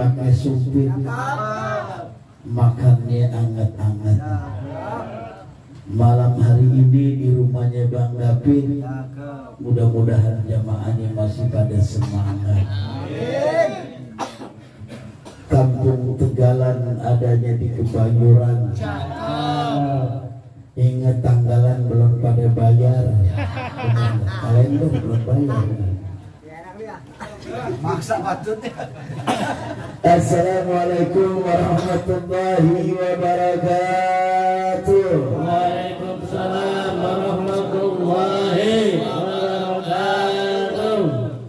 pakai supit, makannya anget-anget. Malam hari ini di rumahnya Bang David, mudah-mudahan jamaahnya masih pada semangat. Kampung Tegalan adanya di Kebayoran. Ingat tanggalan belum pada bayar. Kalender belum bayar. Maksa patutnya. Assalamualaikum warahmatullahi wabarakatuh. Waalaikumsalam warahmatullahi wabarakatuh.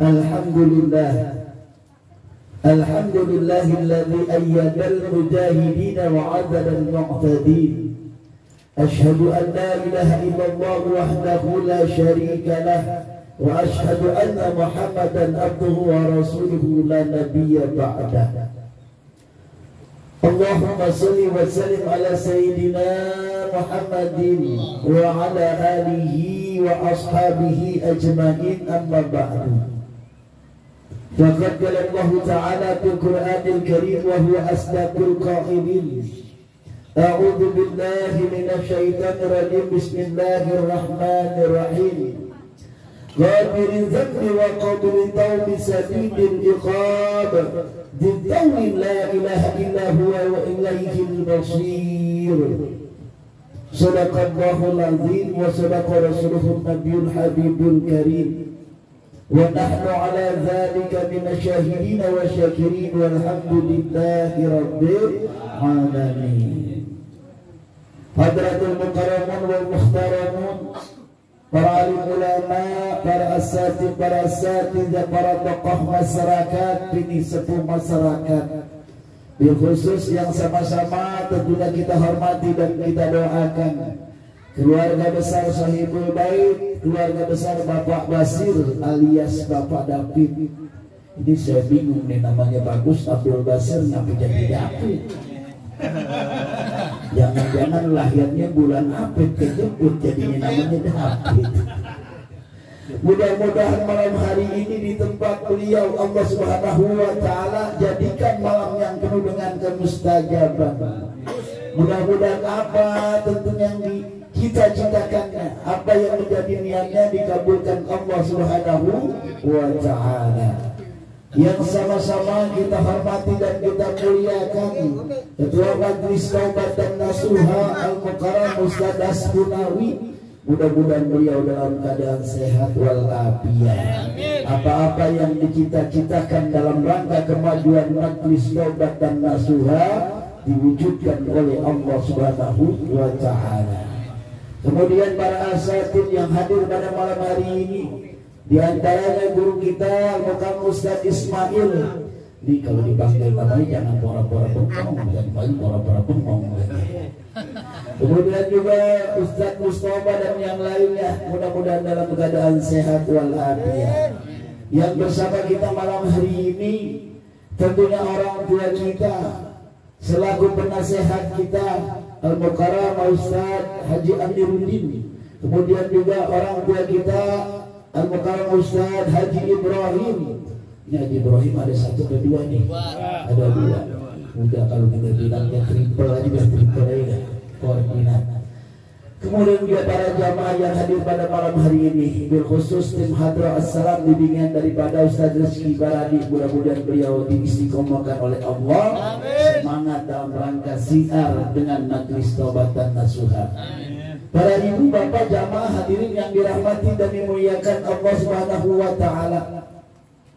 Alhamdulillah. Alhamdulillahilladzi ayyadal mujahidin wa 'adadal mu'tadin. Asyhadu an la ilaha illallah wahdahu la syarika lah. وأشهد أن محمدا عبده ورسوله لا نبي بعده. اللهم صل وسلم على سيدنا محمد وعلى آله وأصحابه أجمعين أما بعد. فقد قال الله تعالى في القرآن الكريم وهو أصدق القائلين. أعوذ بالله من الشيطان الرجيم. بسم الله الرحمن الرحيم. غافر الذنب وقابل التوب سديد العقاب ذي الطول لا إله إلا هو وإليه المصير. صدق الله العظيم وصدق رسوله النبي الحبيب الكريم ونحن على ذلك من الشاهدين والشاكرين والحمد لله رب العالمين. Hadratul mukarramun wal muhtaramun, para alim ulama, para asatidz, para tokoh masyarakat, ini sepuh masyarakat, bil khusus yang sama-sama tentunya kita hormati dan kita doakan keluarga besar Sahibul Bait, keluarga besar Bapak Basir alias Bapak David. Ini saya bingung nih, namanya bagus Abdul Basir ngapa jadi David? Jangan-jangan lahirnya bulan Apit kejemput jadinya namanya David. Mudah-mudahan malam hari ini di tempat beliau Allah Subhanahu wa taala jadikan malam yang penuh dengan kemustajaban. Mudah-mudahan apa tentunya yang dicita-citakannya, apa yang menjadi niatnya dikabulkan Allah Subhanahu wa taala. Yang sama-sama kita hormati dan kita muliakan Ketua Majelis Taubat dan Nasuha Al-Mukarram Ustaz Asbunawi. Mudah-mudahan beliau dalam keadaan sehat walafiat. Apa-apa yang dicita-citakan dalam rangka kemajuan Majelis Taubat dan Nasuha diwujudkan oleh Allah Subhanahu wa taala. Kemudian para asatidz yang hadir pada malam hari ini, di antaranya guru kita Al-Mukarram Ustaz Ismail. Ini kalau dipanggil namanya jangan pora-pora bengong, jangan dipanggil pora-pora bengong. Kemudian juga Ustaz Mustafa dan yang lainnya, mudah-mudahan dalam keadaan sehat walafiat. Yang bersama kita malam hari ini tentunya orang tua kita selaku penasehat kita Al-Mukarram Ustaz Haji Amiruddin. Kemudian juga orang tua kita Al-Mukarram Ustaz Haji Ibrahim. Ini Haji Ibrahim ada satu atau dua nih? Ada dua. Udah kalau kita bilangnya triple aja, biar triple aja koordinat. Kemudian juga para jamaah yang hadir pada malam hari ini, bil khusus tim Hadra Assalam bimbingan daripada Ustaz Rizky Baradi. Mudah-mudahan beliau diistiqomahkan oleh Allah. Semangat dalam rangka siar dengan Majelis Taubat dan Nasuha. Para ibu bapak jamaah hadirin yang dirahmati dan dimuliakan Allah Subhanahu wa taala.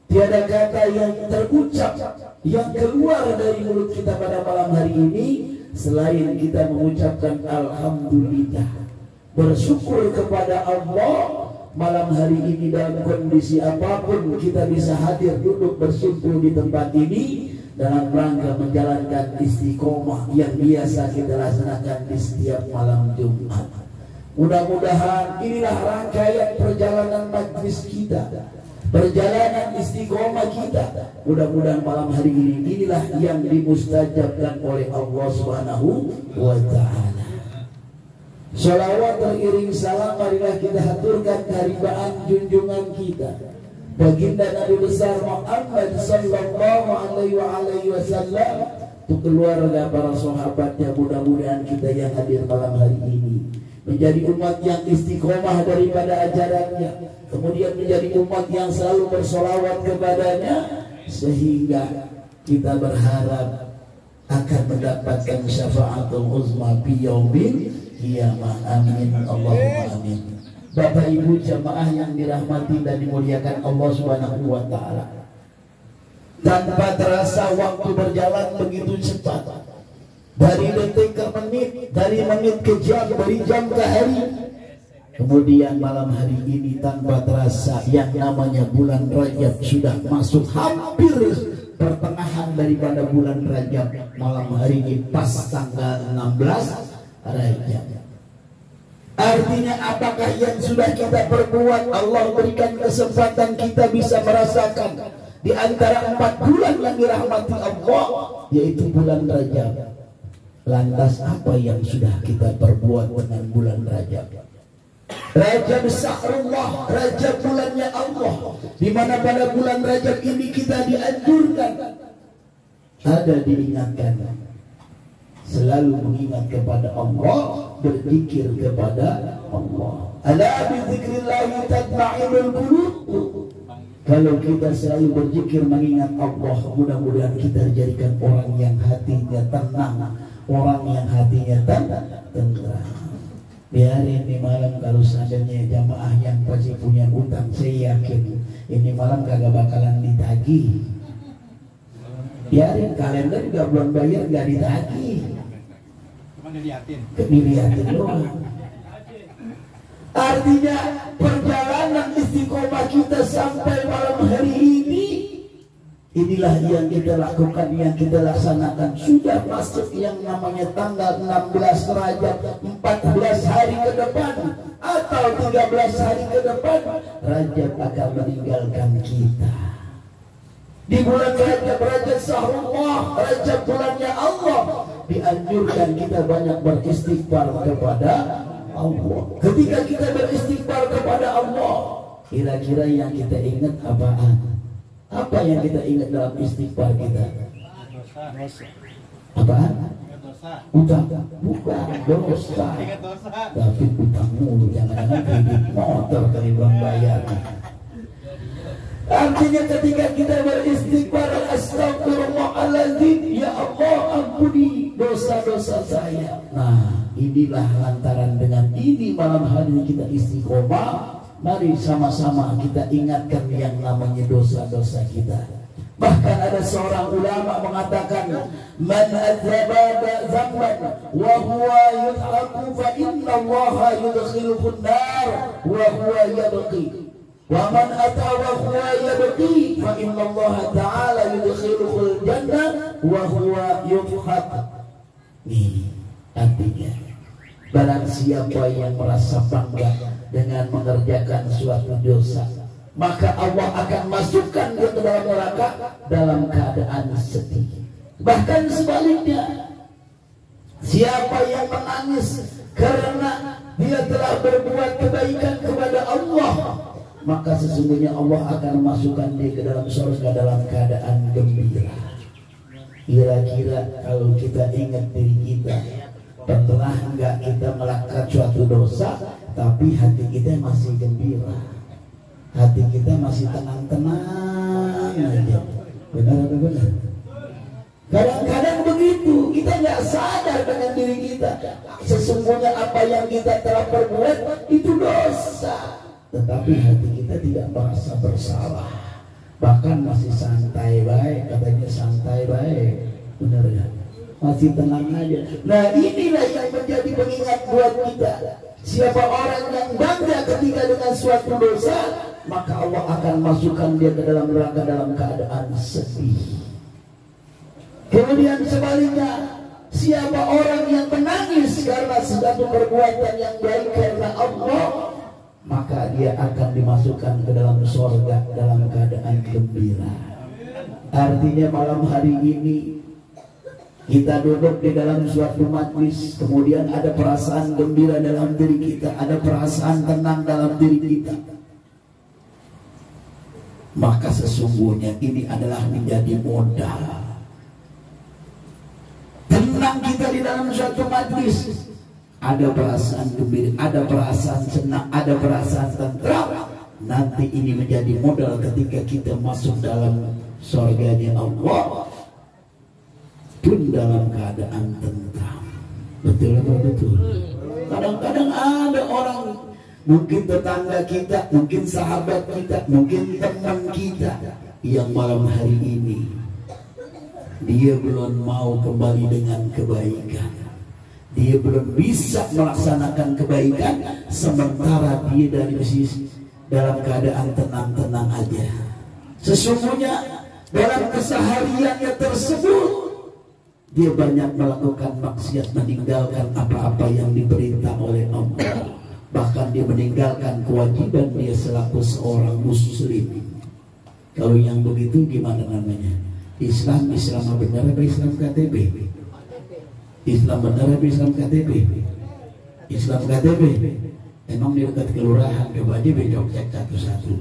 Tiada kata yang terucap yang keluar dari mulut kita pada malam hari ini selain kita mengucapkan alhamdulillah. Bersyukur kepada Allah malam hari ini dalam kondisi apapun kita bisa hadir duduk bersyukur di tempat ini dalam rangka menjalankan istiqomah yang biasa kita laksanakan di setiap malam Jumat. Mudah-mudahan inilah rangkaian perjalanan majlis kita, perjalanan istiqomah kita. Mudah-mudahan malam hari ini inilah yang dimustajabkan oleh Allah Subhanahu wa taala. Shalawat teriring salam marilah kita haturkan keharibaan junjungan kita baginda Nabi besar Muhammad sallallahu alaihi wasallam, untuk keluarga para sahabatnya. Mudah-mudahan kita yang hadir malam hari ini menjadi umat yang istiqomah daripada ajarannya, kemudian menjadi umat yang selalu bersolawat kepadanya, sehingga kita berharap akan mendapatkan syafaatul uzma fi yaumil qiyamah. Amin Allahumma amin. Bapak Ibu jamaah yang dirahmati dan dimuliakan Allah Subhanahu wa taala, tanpa terasa waktu berjalan begitu cepat, dari detik ke menit, dari menit ke jam, dari jam ke hari. Kemudian malam hari ini tanpa terasa yang namanya bulan Rajab sudah masuk hampir pertengahan daripada bulan Rajab. Malam hari ini pas tanggal 16 Rajab. Artinya apakah yang sudah kita perbuat Allah berikan kesempatan kita bisa merasakan di antara 4 bulan yang dirahmati Allah, yaitu bulan Rajab. Lantas apa yang sudah kita perbuat dengan bulan Rajab? Rajab Syahrullah, Rajab bulannya Allah, di mana pada bulan Rajab ini kita dianjurkan ada diingatkan selalu mengingat kepada Allah, berzikir kepada Allah. Ala bi dzikrillah tatma'innul qulub. Kalau kita selalu berzikir mengingat Allah, mudah-mudahan kita jadikan orang yang hatinya tenang, orang yang hatinya tenang. Biarin di malam kalau seandainya jamaah yang pasti punya utang, saya yakin ini malam kagak bakalan ditagih. Biarin kalender juga belum bayar, gak ditagih. Dilihatin doang. Artinya perjalanan istiqomah kita sampai malam hari ini, inilah yang kita lakukan, yang kita laksanakan. Sudah masuk yang namanya tanggal 16 Rajab, 14 hari ke depan atau 13 hari ke depan, Rajab akan meninggalkan kita. Di bulan Rajab, Rajab Syahrullah, Rajab bulannya Allah, dianjurkan kita banyak beristighfar kepada Allah. Ketika kita beristighfar kepada Allah, kira-kira yang kita ingat apaan? Apa yang kita ingat dalam istighfar kita? Apaan? Utang? Bukan, dosa. Tapi utang mulu, jangan-jangan kredit motor kali belum bayar. Artinya ketika kita beristighfar, astagfirullahaladzim, ya Allah ampuni dosa-dosa saya. Nah, inilah lantaran dengan ini malam hari kita istiqomah. Mari sama-sama kita ingatkan yang namanya dosa-dosa kita. Bahkan ada seorang ulama mengatakan, man adzaba dzamban wa huwa yudhaku fa inna Allaha yudkhiluhu an-nar wa huwa yabqi. Wa man atawa huwa yabqi fa inna Allah ta'ala yudkhiluhul jannah wa huwa yudhak. Ini artinya, barang siapa yang merasa bangga dengan mengerjakan suatu dosa, maka Allah akan masukkan dia ke dalam neraka dalam keadaan sedih. Bahkan sebaliknya, siapa yang menangis karena dia telah berbuat kebaikan kepada Allah, maka sesungguhnya Allah akan masukkan dia ke dalam surga dalam keadaan gembira. Kira-kira kalau kita ingat diri kita, pernah enggak kita melakukan suatu dosa tapi hati kita masih gembira, hati kita masih tenang-tenang aja? Benar atau benar? Kadang-kadang begitu, kita nggak sadar dengan diri kita, sesungguhnya apa yang kita telah perbuat itu dosa, tetapi hati kita tidak merasa bersalah, bahkan masih santai baik, katanya santai baik, benar ya? Masih tenang aja. Nah, inilah yang menjadi pengingat buat kita. Siapa orang yang bangga ketika dengan suatu dosa, maka Allah akan masukkan dia ke dalam neraka dalam keadaan sedih. Kemudian sebaliknya, siapa orang yang menangis karena suatu perbuatan yang baik karena Allah, maka dia akan dimasukkan ke dalam surga dalam keadaan gembira. Artinya malam hari ini kita duduk di dalam suatu majlis, kemudian ada perasaan gembira dalam diri kita, ada perasaan tenang dalam diri kita. maka sesungguhnya ini adalah menjadi modal. Tenang kita di dalam suatu majlis, ada perasaan gembira, ada perasaan senang, ada perasaan tentram. Nanti ini menjadi modal ketika kita masuk dalam surganya Allah pun dalam keadaan tentram. Betul apa betul? Kadang-kadang ada orang, mungkin tetangga kita, mungkin sahabat kita, mungkin teman kita, yang malam hari ini dia belum mau kembali dengan kebaikan. Dia belum bisa melaksanakan kebaikan, sementara dia dari sisi dalam keadaan tenang-tenang aja. Sesungguhnya dalam kesehariannya tersebut dia banyak melakukan maksiat, meninggalkan apa-apa yang diperintah oleh Allah. Bahkan dia meninggalkan kewajiban dia selaku seorang muslim. Kalau yang begitu gimana namanya? Islam benar apa Islam KTP? Islam benar apa Islam KTP? Islam KTP. Emang di dekat kelurahan, coba aja becok cek satu-satu.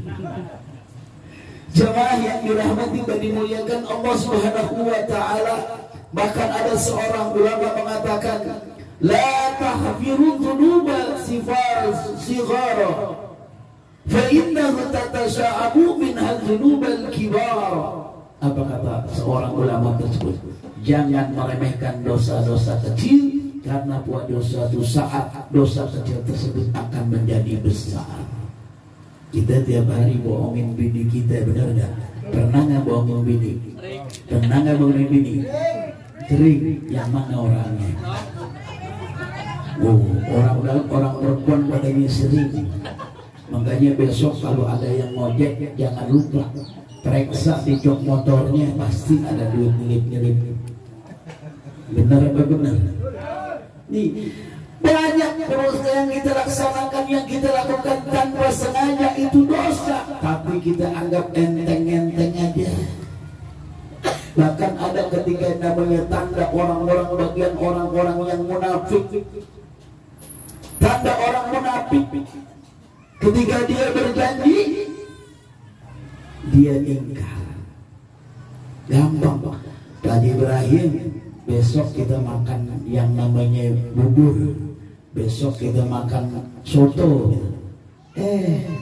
Jemaah yang dirahmati dan dimuliakan Allah Subhanahu wa taala, bahkan ada seorang ulama mengatakan, la tahfiru dhunuba sighara fa innahu tatasha'abu min dhunubal kibar. Apa kata seorang ulama tersebut? Jangan meremehkan dosa-dosa kecil, karena buat suatu saat dosa kecil tersebut akan menjadi besar. Kita tiap hari bohongin bini kita, benar nggak? Pernah nggak bohongin bini? Pernah nggak bohongin bini? Sering. Yang mana orangnya? Orang perempuan katanya sering. Makanya besok kalau ada yang ngojek, jangan lupa periksa di jok motornya, pasti ada duit nyelip-nyelip. Benar apa benar? Nih, banyak dosa yang kita laksanakan, yang kita lakukan tanpa sengaja, itu dosa, tapi kita anggap enteng-enteng aja. Bahkan ada ketika namanya tanda orang-orang, bagian orang-orang yang munafik. Tanda orang munafik, ketika dia berjanji, dia ingkar. Gampang, Pak Ibrahim, besok kita makan yang namanya bubur, besok kita makan soto.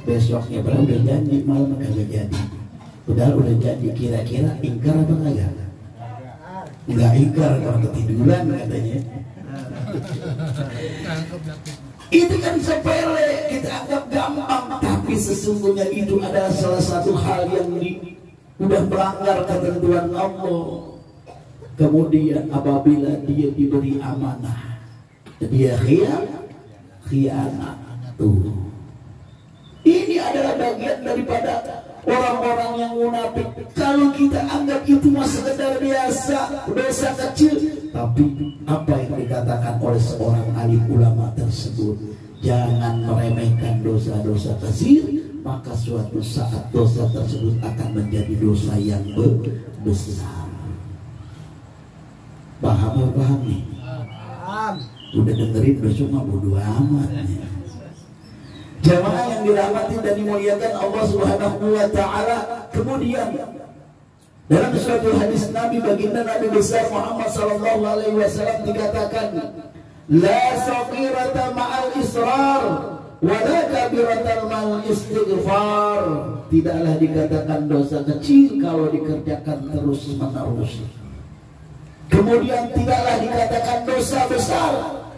Besoknya baru udah janji, malam kagak jadi. Udah jadi, kira-kira ingkar apa enggak? Enggak ingkar, kalau ketiduran katanya. Itu kan sepele, kita anggap gampang, tapi sesungguhnya itu adalah salah satu hal yang udah melanggar ketentuan Allah. Kemudian apabila dia diberi amanah, dia khianat. Tuh, ini adalah bagian daripada orang-orang yang munafik. Kalau kita anggap itu masih sekedar biasa, dosa kecil, tapi apa yang dikatakan oleh seorang alim ulama tersebut, jangan meremehkan dosa-dosa kecil, maka suatu saat dosa tersebut akan menjadi dosa yang besar. Paham nih? Udah dengerin besok mah bodo amat. Jamaah yang dirahmati dan dimuliakan Allah Subhanahu wa taala, kemudian dalam suatu hadis Nabi, baginda Nabi besar Muhammad sallallahu alaihi wasallam dikatakan, la saghirata ma'al israr wa la kabirata ma'al istighfar. Tidaklah dikatakan dosa kecil kalau dikerjakan terus-menerus. Kemudian tidaklah dikatakan dosa besar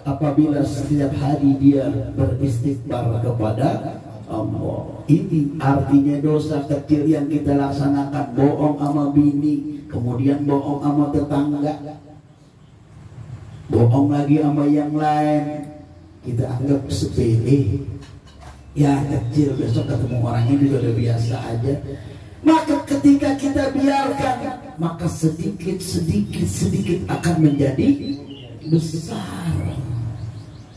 apabila setiap hari dia beristighfar kepada Allah. Ini artinya dosa kecil yang kita laksanakan, bohong sama bini, kemudian bohong sama tetangga, bohong lagi sama yang lain, kita anggap sepele, ya kecil, besok ketemu orangnya juga udah biasa aja. Maka ketika kita biarkan, maka sedikit akan menjadi besar.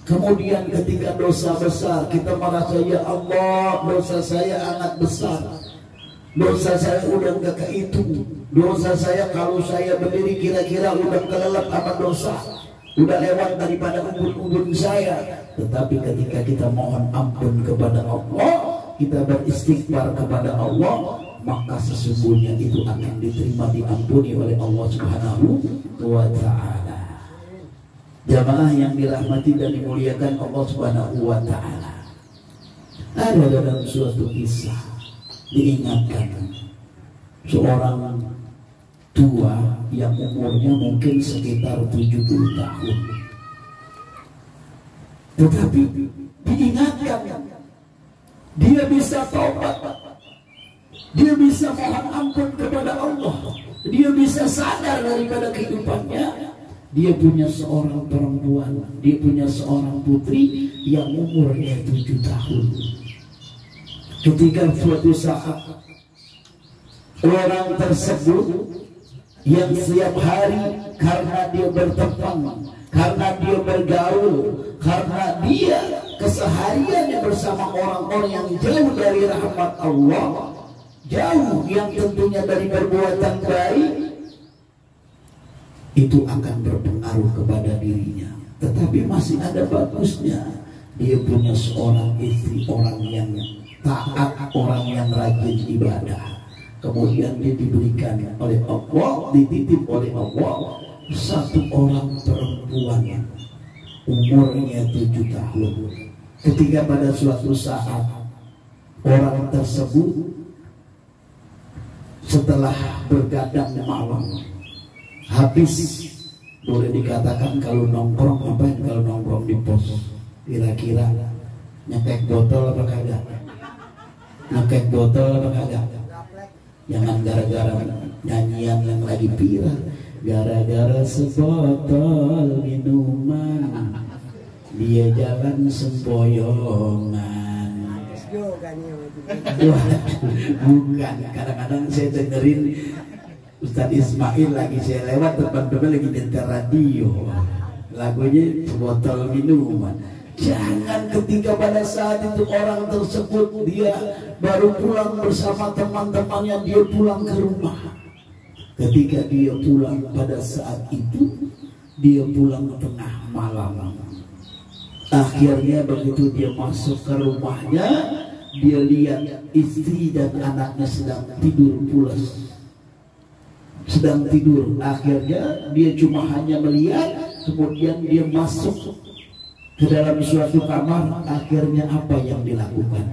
Kemudian ketika dosa besar, kita merasa, ya Allah, dosa saya amat besar, dosa saya udah gak kehitung, dosa saya kalau saya berdiri kira-kira udah kelelep sama dosa, udah lewat daripada ubun-ubun saya. Tetapi ketika kita mohon ampun kepada Allah, kita beristighfar kepada Allah, maka sesungguhnya itu akan diterima, diampuni oleh Allah Subhanahu wa ta'ala. Jamaah yang dirahmati dan dimuliakan Allah Subhanahu wa ta'ala, ada dalam suatu kisah diingatkan seorang tua yang umurnya mungkin sekitar 70 tahun, tetapi diingatkan dia bisa taubat, dia bisa mohon ampun kepada Allah, dia bisa sadar daripada kehidupannya. Dia punya seorang perempuan, dia punya seorang putri yang umurnya 7 tahun. Ketika suatu saat orang tersebut yang setiap hari karena dia berteman, karena dia bergaul, karena dia kesehariannya bersama orang-orang yang jauh dari rahmat Allah, jauh yang tentunya dari perbuatan baik, itu akan berpengaruh kepada dirinya. Tetapi masih ada bagusnya, dia punya seorang istri, orang yang taat, orang yang rajin ibadah. Kemudian dia diberikan oleh Allah, dititip oleh Allah satu orang perempuan yang umurnya 7 tahun. Ketika pada suatu saat orang tersebut setelah bergadang malam, habis, boleh dikatakan kalau nongkrong, ngapain kalau nongkrong di pos? Kira-kira nyekek botol apa kagak? Nyekek botol apa kagak? Jangan gara-gara nyanyian yang lagi viral, gara-gara sebotol minuman dia jalan sempoyongan. Bukan, kadang-kadang saya dengerin Ustadz Ismail lagi saya lewat, teman-teman lagi nyetel radio, lagunya botol minuman. Jangan ketika pada saat itu orang tersebut dia baru pulang bersama teman-temannya, dia pulang ke rumah. Ketika dia pulang pada saat itu, dia pulang tengah malam. Akhirnya begitu dia masuk ke rumahnya, dia lihat istri dan anaknya sedang tidur pulas, sedang tidur. Akhirnya dia cuma hanya melihat, kemudian dia masuk ke dalam suatu kamar. Akhirnya apa yang dilakukan?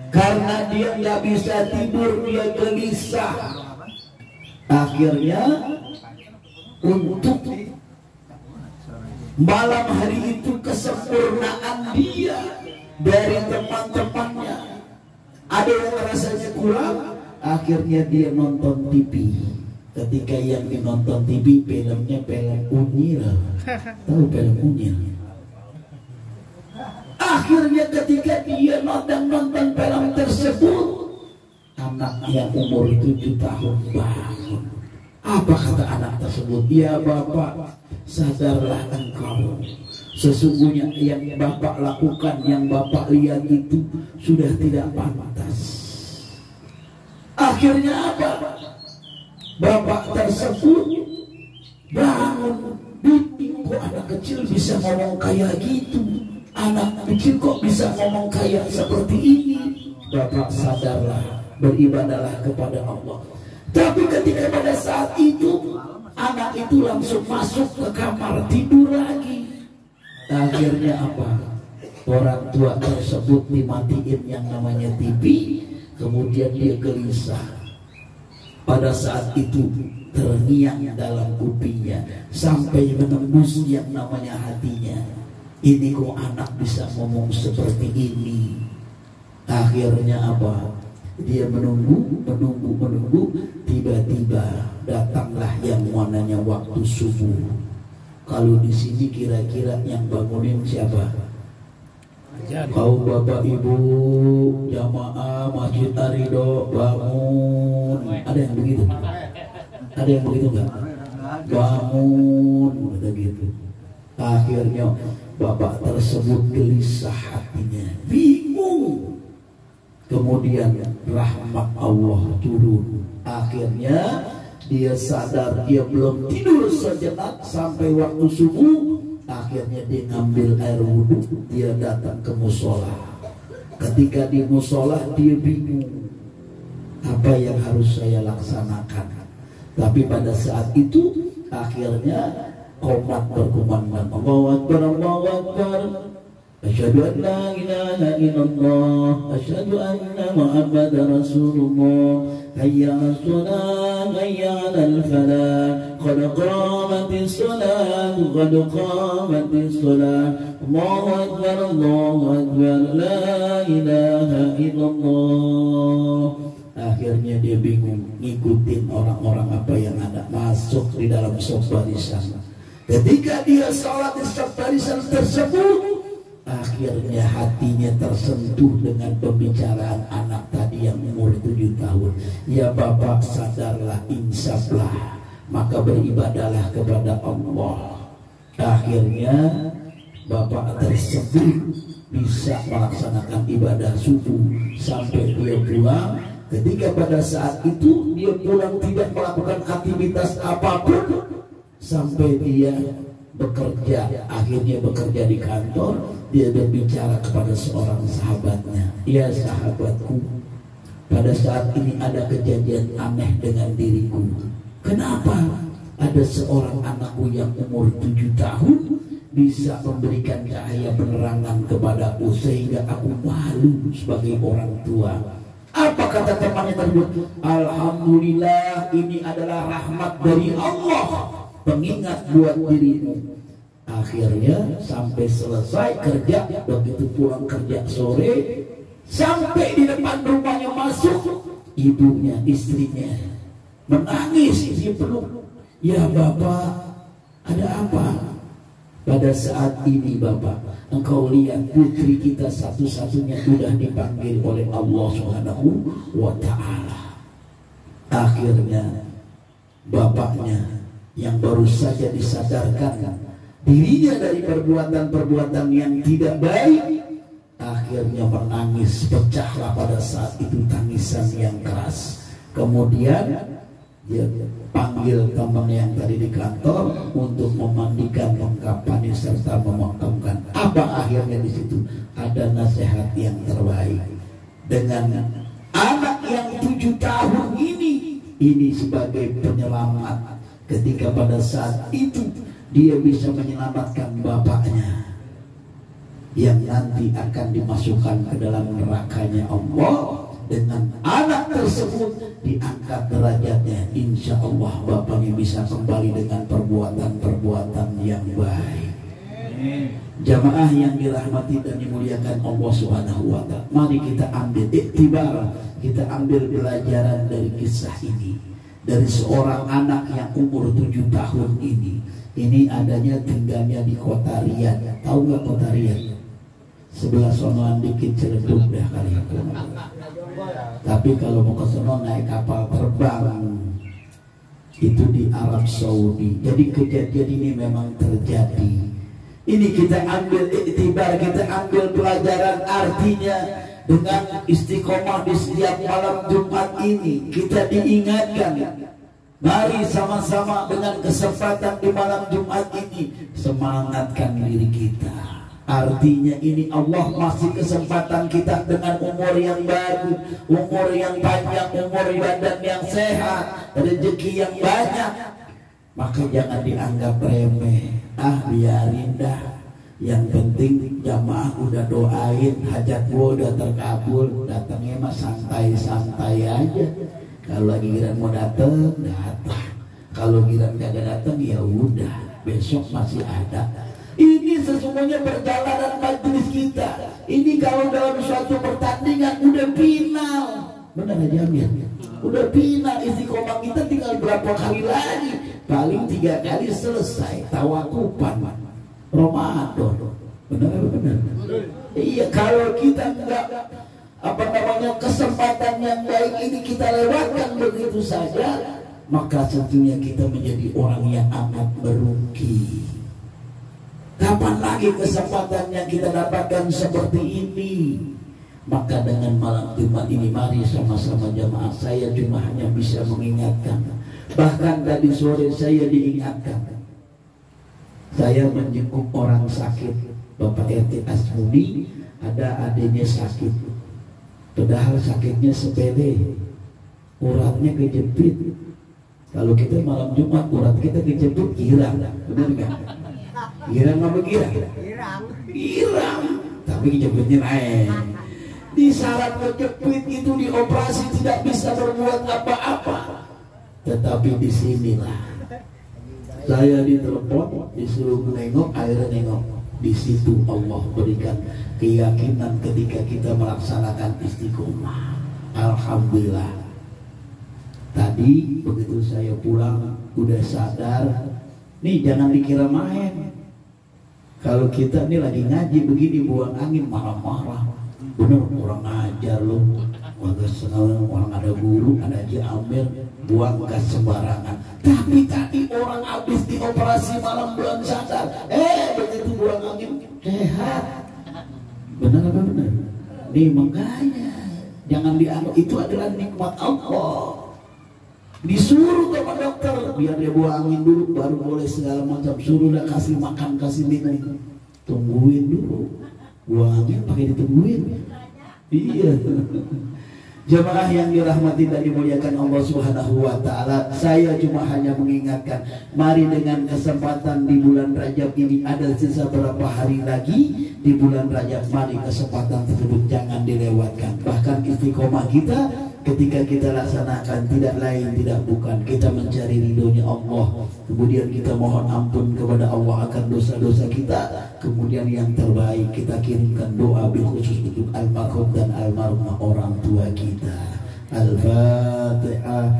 Karena dia nggak bisa tidur, dia gelisah. Akhirnya untuk malam hari itu kesempurnaan dia dari teman-temannya ada yang rasanya kurang. Akhirnya dia nonton TV. Ketika yang dinonton TV filmnya film Unyil, tahu film Unyil? Akhirnya ketika dia nonton film tersebut, anaknya umur 7 tahun bangun. Apa kata anak tersebut? Ya bapak, sadarlah engkau, sesungguhnya yang bapak lakukan, yang bapak lihat itu sudah tidak pantas. Akhirnya apa? Bapak tersebut bangun, kok anak kecil bisa ngomong kayak gitu, anak kecil kok bisa ngomong kayak seperti ini. Bapak sadarlah, beribadahlah kepada Allah. Tapi ketika pada saat itu anak itu langsung masuk ke kamar tidur lagi. Akhirnya apa? Orang tua tersebut dimatiin yang namanya TV. Kemudian dia gelisah. Pada saat itu terngiang dalam kupingnya sampai menembus yang namanya hatinya. Ini kok anak bisa ngomong seperti ini? Akhirnya apa? Dia menunggu. Tiba-tiba datanglah yang namanya waktu subuh. Kalau di sini kira-kira yang bangunin siapa? Kau bapak ibu jamaah Masjid Arido bangun. Ada yang begitu? Ada yang begitu nggak? Bangun, kata gitu. Akhirnya bapak tersebut gelisah hatinya, bingung. Kemudian rahmat Allah turun. Akhirnya dia sadar dia belum tidur sejenak sampai waktu subuh. Akhirnya dia ngambil air wudhu, dia datang ke musola. Ketika di musola dia bingung. apa yang harus saya laksanakan. Tapi pada saat itu akhirnya qomat berkumandang, Allahu Akbar, Allahu Akbar, asyhadu an la ilaha illallah, asyhadu anna Muhammadar Rasulullah, hayya 'alas shalah, hayya 'alal falah, qad qamatis shalah, qad qamatis shalah, Allahu Akbar, Allahu Akbar, la ilaha illallah. Akhirnya dia bingung ngikutin orang-orang apa yang ada, masuk di dalam saf barisan. Ketika dia sholat di saf barisan tersebut, akhirnya hatinya tersentuh dengan pembicaraan anak tadi yang umur 7 tahun. Ya Bapak, sadarlah, insaflah, maka beribadahlah kepada Allah. Akhirnya Bapak tersebut bisa melaksanakan ibadah subuh sampai dia pulang. Ketika pada saat itu dia pulang tidak melakukan aktivitas apapun sampai dia bekerja. Akhirnya bekerja di kantor, dia berbicara kepada seorang sahabatnya, ya sahabatku, pada saat ini ada kejadian aneh dengan diriku. Kenapa? Ada seorang anakku yang umur 7 tahun bisa memberikan cahaya penerangan kepadaku sehingga aku malu sebagai orang tua. Apa kata temannya tersebut? Alhamdulillah, ini adalah rahmat dari Allah, pengingat buat dirimu. Akhirnya sampai selesai kerja, begitu pulang kerja sore, sampai di depan rumahnya masuk ibunya, istrinya menangis, dia peluk. Ya Bapak, ada apa? Pada saat ini Bapak, engkau lihat putri kita satu-satunya sudah dipanggil oleh Allah Subhanahu wa ta'ala. Akhirnya bapaknya yang baru saja disadarkan dirinya dari perbuatan-perbuatan yang tidak baik, akhirnya menangis, pecahlah pada saat itu tangisan yang keras. Kemudian dia panggil teman yang tadi di kantor untuk memandikan, mengkapani serta memakamkan. Apa akhirnya di situ? Ada nasihat yang terbaik. Dengan anak yang 7 tahun ini sebagai penyelamat. Ketika pada saat itu dia bisa menyelamatkan bapaknya yang nanti akan dimasukkan ke dalam nerakanya Allah. Dengan anak tersebut diangkat derajatnya, insya Allah bapaknya bisa kembali dengan perbuatan-perbuatan yang baik. Jamaah yang dirahmati dan dimuliakan Allah Subhanahu wa ta'ala, mari kita ambil iktibar, kita ambil pelajaran dari kisah ini, dari seorang anak yang umur 7 tahun ini. Ini adanya tinggalnya di kota Riyadh. Tahu nggak kota Riyadh? Sebelah sonoan dikit Ciledug dah kali ya. Tapi kalau mau ke sono naik kapal terbang, itu di Arab Saudi. Jadi kejadian ini memang terjadi. Ini kita ambil iktibar, kita ambil pelajaran, artinya dengan istiqomah di setiap malam Jumat ini kita diingatkan. Mari sama-sama dengan kesempatan di malam Jumat ini semangatkan diri kita. Artinya ini Allah masih kesempatan kita dengan umur yang baru, umur yang panjang, umur badan yang sehat, rezeki yang banyak. Maka jangan dianggap remeh. Biarin dah. Yang penting jamaah udah doain, hajat gua udah terkabul, datangnya mah santai-santai aja. Kalau lagi giliran mau datang, datang. Kalau giliran kagak datang ya udah, besok masih ada. Ini sesungguhnya perjalanan majelis kita. Ini kalau dalam suatu pertandingan udah final, benar aja Amir? Udah final, istiqomah kita tinggal berapa kali lagi? Paling 3 kali selesai. Tawakupan Ramadan, benar. Iya, kalau kita enggak kesempatan yang baik ini kita lewatkan begitu saja, maka tentunya kita menjadi orang yang amat merugi. Kapan lagi kesempatan yang kita dapatkan seperti ini? Maka dengan malam Jumat ini mari sama-sama jamaah, saya cuma hanya bisa mengingatkan. Bahkan tadi sore saya diingatkan. Saya menjenguk orang sakit, Bapak RT Asmudi, ada adiknya sakit. Padahal sakitnya sepele. uratnya kejepit. Kalau kita malam Jumat urat kita kejepit girang, benar nggak? Girang apa girang? Girang, tapi kejepitnya naik. Di syarat kejepit itu dioperasi tidak bisa berbuat apa-apa. Tetapi disinilah saya ditelepon, disuruh nengok, akhirnya nengok. Di situ Allah berikan keyakinan ketika kita melaksanakan istiqomah. Alhamdulillah. Tadi begitu saya pulang udah sadar, nih jangan dikira main. Kalau kita nih lagi ngaji begini buang angin marah-marah, bener kurang ajar loh. Warga senang orang ada guru, ada Haji Amir, buang gas sembarangan. Tapi tadi orang habis dioperasi malam bulan sadar, begitu buang angin sehat. Benar apa benar? Nih makanya jangan dianggap itu adalah nikmat Allah. Disuruh sama dokter biar dia buang angin dulu baru boleh segala macam, suruh dah kasih makan kasih minum, tungguin dulu buang angin pakai ditungguin. Iya. Jemaah yang dirahmati dan dimuliakan Allah Subhanahu wa taala, saya cuma hanya mengingatkan, mari dengan kesempatan di bulan Rajab ini ada sisa berapa hari lagi di bulan Rajab, mari kesempatan tersebut jangan dilewatkan. Bahkan istiqomah kita ketika kita laksanakan tidak lain tidak bukan kita mencari ridhonya Allah, kemudian kita mohon ampun kepada Allah akan dosa-dosa kita, kemudian yang terbaik kita kirimkan doa bil khusus untuk almarhum dan almarhumah orang tua kita. Al-Fatihah.